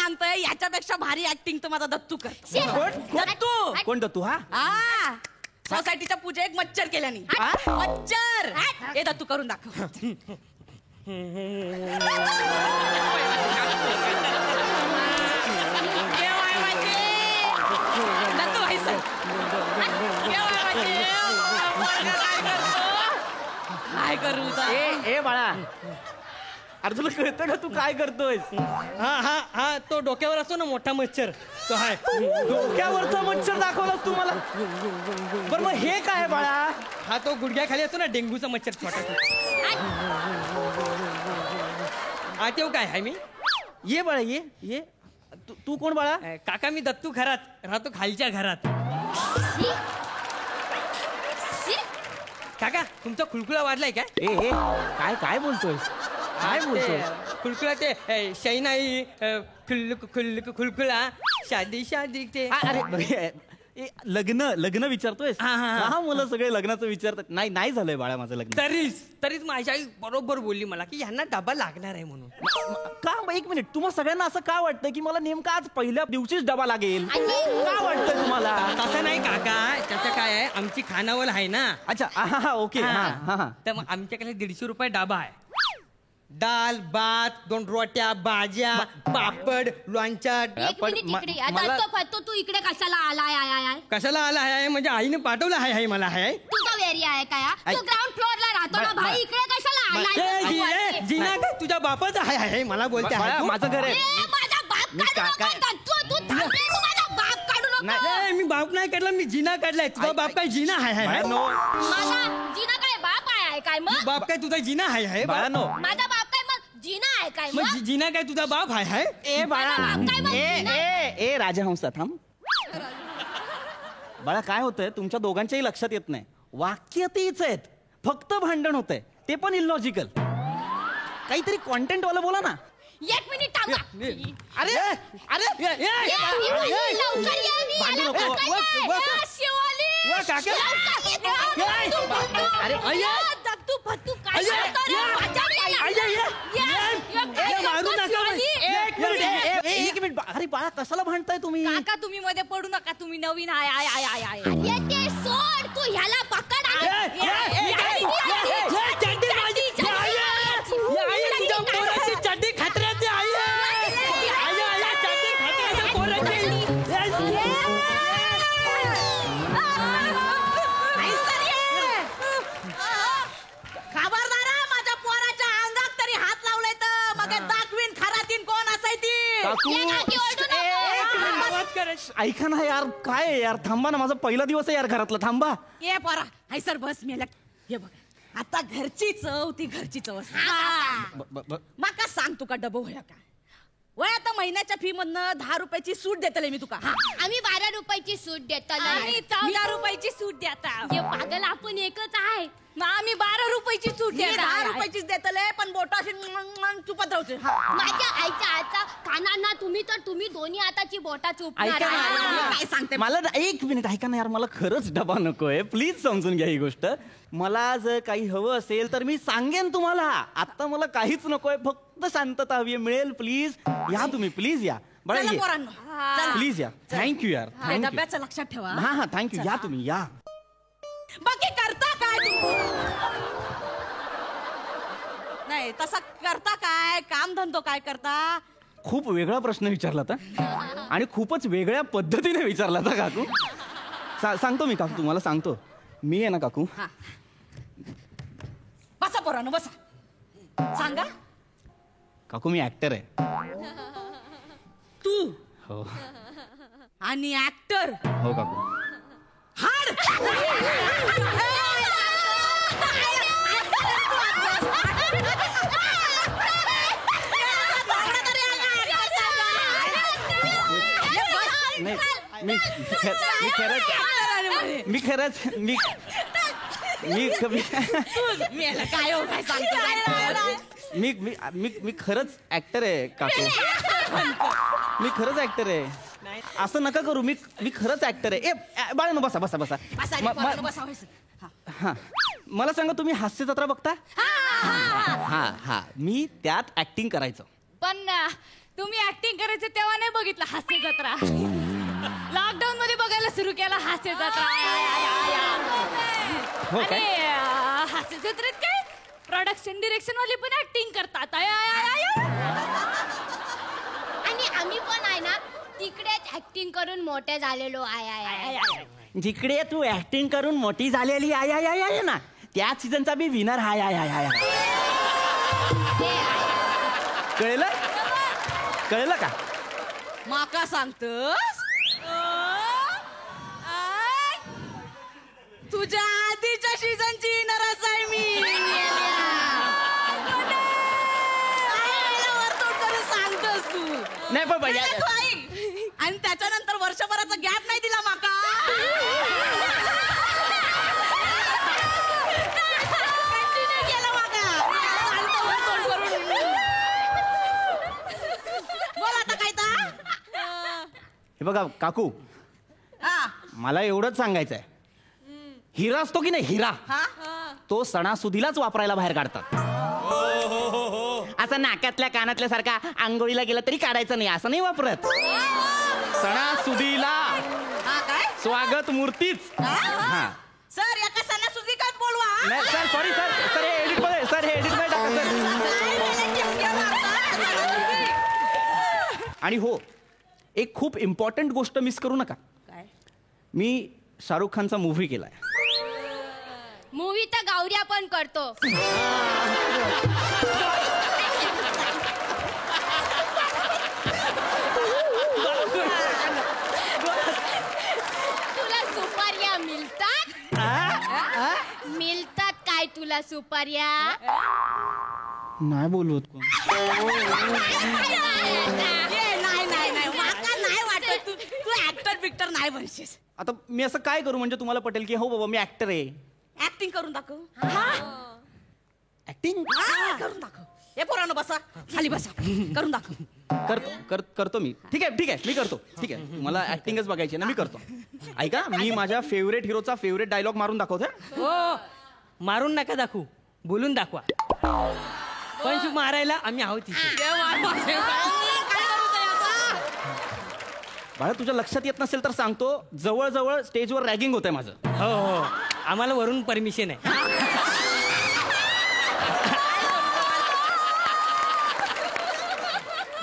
सांगतोय याच्यापेक्षा भारी ऍक्टिंग तर माझा दत्तू कर. कोण दत्तू? हा सोसायटीच्या पूजेत मच्छर केल्याने. मच्छर हे दत्तू करून दाखव. दत्तू भाई सर काय करू? ए बाळा, अरे तुला कळतं का तू काय करतोयस? हा तो डोक्यावर असतो ना मोठा मच्छर, तो हाय. डोक्यावरचा मच्छर दाखवलास तू मला. बरं मग हे काय बाळा? हा तो गुडघ्याखाली असतो ना डेंग्यूचा मच्छर छोटा. हा तेव काय आहे मी? ये बाळा ये. तू कोण बाळा? काका मी दत्तू घरात राहतो, खालच्या घरात. काका तुमचा खुळखुळा वाढलाय काय? काय काय बोलतोयस? काय बोलतोय? खुळखुळा ते शैनाई खुळखुळा शादी ते. अरे लग्न विचारतोयस? हा मुलं सगळे लग्नाचं विचारतात. नाही झालंय बाळा माझं लग्न. तरीच माझी आई बरोबर बोलली मला की ह्यांना डबा लागणार आहे म्हणून. का? एक मिनिट, तुम्हा सगळ्यांना असं का वाटतं की मला नेमका आज पहिल्या दिवशीच डबा लागेल? का वाटतंय तुम्हाला? तसं नाही काका, त्याचं काय आहे, आमची खानावळ आहे ना. अच्छा ओके. तर मग आमच्याकडे 150 रुपये डबा आहे. दाल भात 2 रोट्या भाज्या पापड लोणचं. तू इकडे कशाला आलाय? कशाला आला आहे म्हणजे आईने पाठवलं आहे मला. आहे तुझा एरिया आहे काय? तू ग्राउंड फ्लोअरला राहतो ना भाई, इकडे कशाला आलाय? जिना काय तुझ्या बापाचं आहे मला बोलते. माझं घर आहे. माझा बाप काढू नको. मी बाप नाही काढला, मी जिना काढलाय. तुझा बाप काय जिना आहे? माझा जिना काय बाप आहे काय? मग बाप काय तुझा जिना आहे? माझा बाप काय मग जिना आहे काय? मग जिना काय तुझा बाप आहे? ए बाळा, ए राजहंसा थांब. बाळा काय होतंय तुमच्या दोघांच्याही लक्षात येत नाही. वाक्य तीच आहेत, फक्त भांडण होतंय, ते पण इलॉजिकल. काहीतरी कॉन्टेंट वाला बोला ना. 1 मिनिट थांबा. अरे एक मिनिट. अरे बाळा कशाला भांडताय तुम्ही? काका तुम्ही मध्ये पडू नका, तुम्ही नवीन आय. ते सोड, तू ह्याला पकड. चड्डी खतऱ्याची आई खबरदार माझ्या पोराच्या अंगात तरी हात लावलाय तर मग दाखवीन खरातीन कोण असायची. ऐका ना यार, काय यार, थांबा ना. माझा पहिला दिवस आहे यार घरातला. थांबा. ये पोरा हाय सर बस मी हे बघ आता घरची चव ती घरची चव असते. मग का सांग तुका डबो होया का? वय आता महिन्याच्या फी मधनं 10 रुपयाची सूट देतले मी तुका. आम्ही 12 रुपयाची सूट देतो. आम्ही 14 रुपयाची सूट देता. पागल आपण एकच आहे. आम्ही 12 रुपयाची सूट 10 रुपयाचीच देतले, पण बोटाशी चुपत राहते. माझ्या आईच्या हातचा खाना ना तुम्ही दोन्ही हाताची बोटा चुपणार. काय सांगते मला 1 मिनिट ऐका ना यार, मला खरंच डबा नकोय. प्लीज समजून घ्या ही गोष्ट. मला जर काही हवं असेल तर मी सांगेन तुम्हाला. आता मला काहीच नकोय, फक्त शांतता हवी. मिळेल प्लीज या तुम्ही, प्लीज या. बरं प्लीज या. थँक्यू यार. डब्याचं लक्षात ठेवा. हा थँक्यू. या तुम्ही या. बाकी करता काय तू? नाही तसं करता काय? काम धंदो काय करता? खूप वेगळा प्रश्न विचारला होता आणि खूपच वेगळ्या पद्धतीने विचारला होता काकू. सांगतो मी काकू, तुम्हाला सांगतो. मी आहे ना काकू. बसा पोरानो बसा. सांगा. काकू मी ऍक्टर आहे. तू? हो. आणि ऍक्टर? हो काकू. हाड. मी खरंच मी खरंच ऍक्टर आहे काकू. मी खरंच ऍक्टर आहे. असं नका करू. मी खरंच ऍक्टर आहे. ए बाळांनो बसा बसा बसा. हा मला सांगा, तुम्ही हास्य जत्रा बघता? हा मी त्यात ऍक्टिंग करायचं. पण तुम्ही ऍक्टिंग करायचं तेव्हा नाही बघितलं हास्य जत्रा. लॉकडाऊन मध्ये बघायला सुरू केला हास्य जत्रा. हो काय? आणि हास्य जत्रेत काय प्रोडक्शन डिरेक्शन वाले पण ऍक्टिंग करतात. आणि आम्ही पण आहे ना तिकडेच ऍक्टिंग करून मोठे झालेलो आहे. जिकडे तू ऍक्टिंग करून मोठी झालेली आहे ना त्याच सीझनचा मी विनर हाय. कळलं का? माका सांगतस तुझ्या आधीच्या सीझनची विनरच आहे मी. वर्तवून करून सांगतोस तू. नाही पण भैया तू ऐक. आणि त्याच्यानंतर वर्षभराचा गॅप नाही दिला माका. Continue केलं माका. सांगतो वर्तवून करून. बोल आता काय तर. हे बघा काकू हा. मला एवढंच सांगायचं आहे हिरा असतो की नाही हिरा हा? तो सणासुदीलाच वापरायला बाहेर काढतात. असं नाकातल्या कानातल्या सारखा आंघोळीला गेला तरी काढायचं नाही असं नाही वापरत. सणासुदीला हा काय? स्वागत मूर्तीच. हा सर एका सणासुदीकाच बोलवा. नाही सर सॉरी सर हे एडिट मध्ये टाका सर. आणि हो एक खूप इम्पॉर्टंट गोष्ट मिस करू नका. काय? मी शाहरुख खानचा मूव्ही केलाय. मूवी तर गावड्या पण करतो. तुला सुपाऱ्या मिळतात काय तुला सुपाऱ्या? नाही बोलवत कोण. नाही माका नाही वाटत तू ऍक्टर बिक्टर नाही बनशीस. आता मी असं काय करू म्हणजे तुम्हाला पटेल की हो बाबा मी ऍक्टर आहे. ऍक्टिंग करून दाखव. ऍक्टिंग करून दाखव. हे पोरांनो बसा खाली बसा. करून दाखव. करतो मी. ठीक आहे मी करतो. ठीक आहे तुम्हाला ऍक्टिंगच बघायची ना मी करतो. ऐका मी माझ्या फेवरेट हिरोचा फेवरेट डायलॉग मारून दाखवतोय. हो मारून नका दाखवू बोलून दाखवा. पण शिव मारायला आम्ही आहोत इथे. बाळा तुझ्या लक्षात येत नसेल तर सांगतो जवळजवळ स्टेजवर रॅगिंग होतंय माझं. हो आम्हाला वरून परमिशन आहे.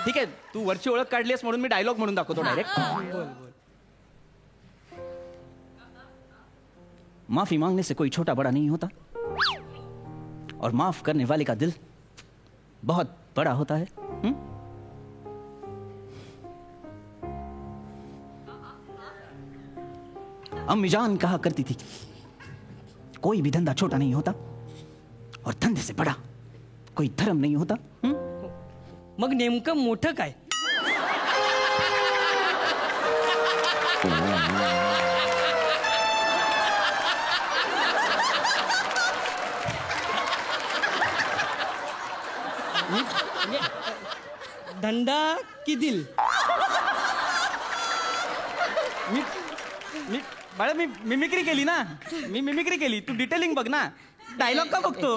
ठीक आहे तू वरची ओळख काढलीस म्हणून मी डायलॉग म्हणून दाखवतो डायरेक्ट. माफी मांगने से कोई छोटा बड़ा नहीं होता और माफ करने वाले का दिल बहुत बड़ा होता है. अम्मी जान कहा करती थी कोई भी धंधा छोटा नहीं होता और धंधे से बड़ा कोई धर्म नहीं होता. मग नेमकं मोठं काय? धंदा की दिल? मी बाळा मी मिमिक्री केली ना. मी मिमिक्री केली. तू डिटेलिंग बघ ना. डायलॉग का बघतो?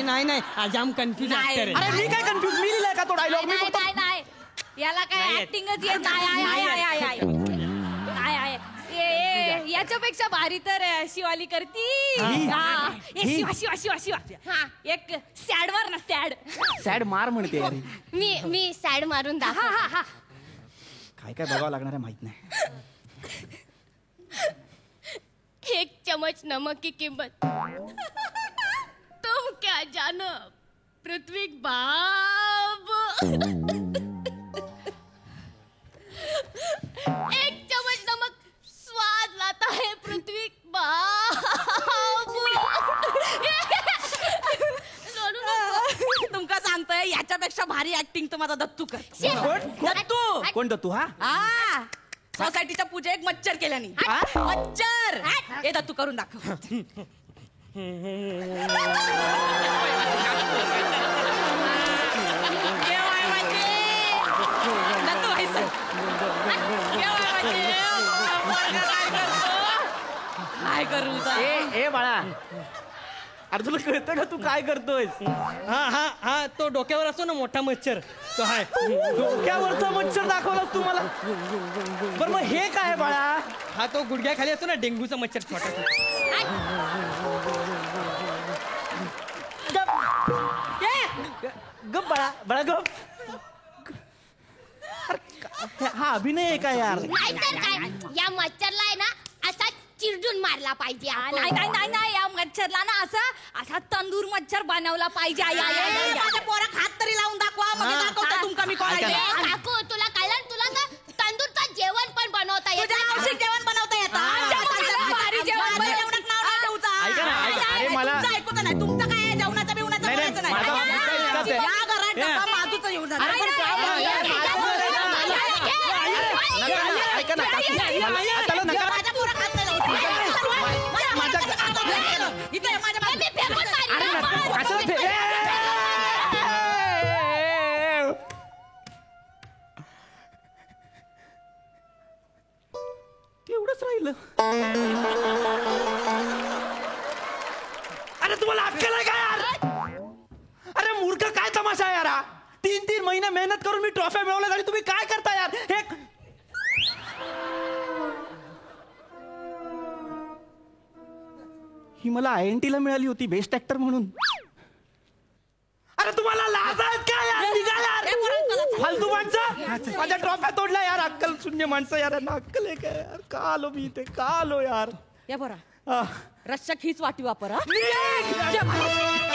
नाही आज आम कन्फ्युज नाही. ऍक्टर अरे मी काय कन्फ्युज मी लिहिलाय का तो डायलॉग? मी फक्त नाही याला काय नाही येत. ऍक्टिंगच येत नाही. याच्यापेक्षा भारी तर शिवाली करती. हा. ए, शिवा. हा एक सॅड वर ना सॅड. सॅड मार म्हणते अरे. मी सॅड मारून दाखव. काय बघावं लागणार आहे माहित नाही. एक चम्मच नमक की कीमत तुम क्या जानो पृथ्वी बाब. एक चम्मच नमक स्वाद लाता है पृथ्वी बाब. तुमका सांगतोय याच्यापेक्षा भारी ऍक्टिंग तर माझा दत्तू कर. दत्तू कोण दत्तू? हा सोसायटीच्या पूजा एक मच्छर केल्याने. मच्छर हे दत्तू करून दाखव. काय करू? ए बाळा अरे तुला कळतं का तू काय करतोयस? हा तो डोक्यावर असतो ना मोठा मच्छर काय डोक्यावरचा मच्छर दाखवलास तू मला. बरं मग हे काय बाळा? हा तो गुडघ्याखाली असतो ना डेंग्यूचा मच्छर छोटा. गप बाळा, बाळा गप. हा अभिनय आहे का यार? नाहीतर काय, या मच्छरला आहे ना असा चिरडून मारला पाहिजे आपण. नाही नाही नाही नाही, या मच्छरला ना असा तंदूर मच्छर बनवला पाहिजे. माझ्या पोराक हात तरी लावून दाखवा, मग दाखवतो तुमका मी कोण आहे ए, ते. काकू तुला कळलं, तुला ना तंदूरचं जेवण पण बनवता तुझ्या येतं. औषध जेवण बनवता येतं. आमच्या पोराला भारी जेवण बनवलं, एवढं नाव नाही ठेवूचं. ऐका ना, ऐका. नाही, अरे मला- तुमचं ऐकूचं नाही, तुमचं काय आहे, जेवणाचं बिवणाचं नाही, बोलायचं नाही. माझा मुद्दा इतकाच आहे. या घरात डबा माझूचं येऊन जातं. अरे पण काय नाही, यार, नाही, माझं नाही, आहे ना. नाही, नाही, नाही, नका ना, ऐका ना, काकू. त्याला नका. माझ्या पोराक हात नाही लावत. माझ्या इथे माझ्या मी फेकून मारीन. अरे नका, कशाला ते- तेवढंच राहिलं. अरे तुम्हाला अक्कल आहे का यार? अरे मूर्ख, काय तमाशा आहे यार हा? 3-3 महिने मेहनत करून मी ट्रॉफ्या मिळवल्या आणि तुम्ही काय करता यार? हे ही मला INT ला मिळाली होती बेस्ट ऍक्टर म्हणून. अरे तुम्हाला लाज आहेत का यार? निघा यार. फालतू माणसं, माझ्या ट्रॉफ्या तोडल्या यार. अक्कल शून्य माणसं यार, यांना अक्कल आहे का यार? का आलो मी इथे, का आलो यार? या बरा आह. रश्शक हीच वाटी वापर हा. निघ!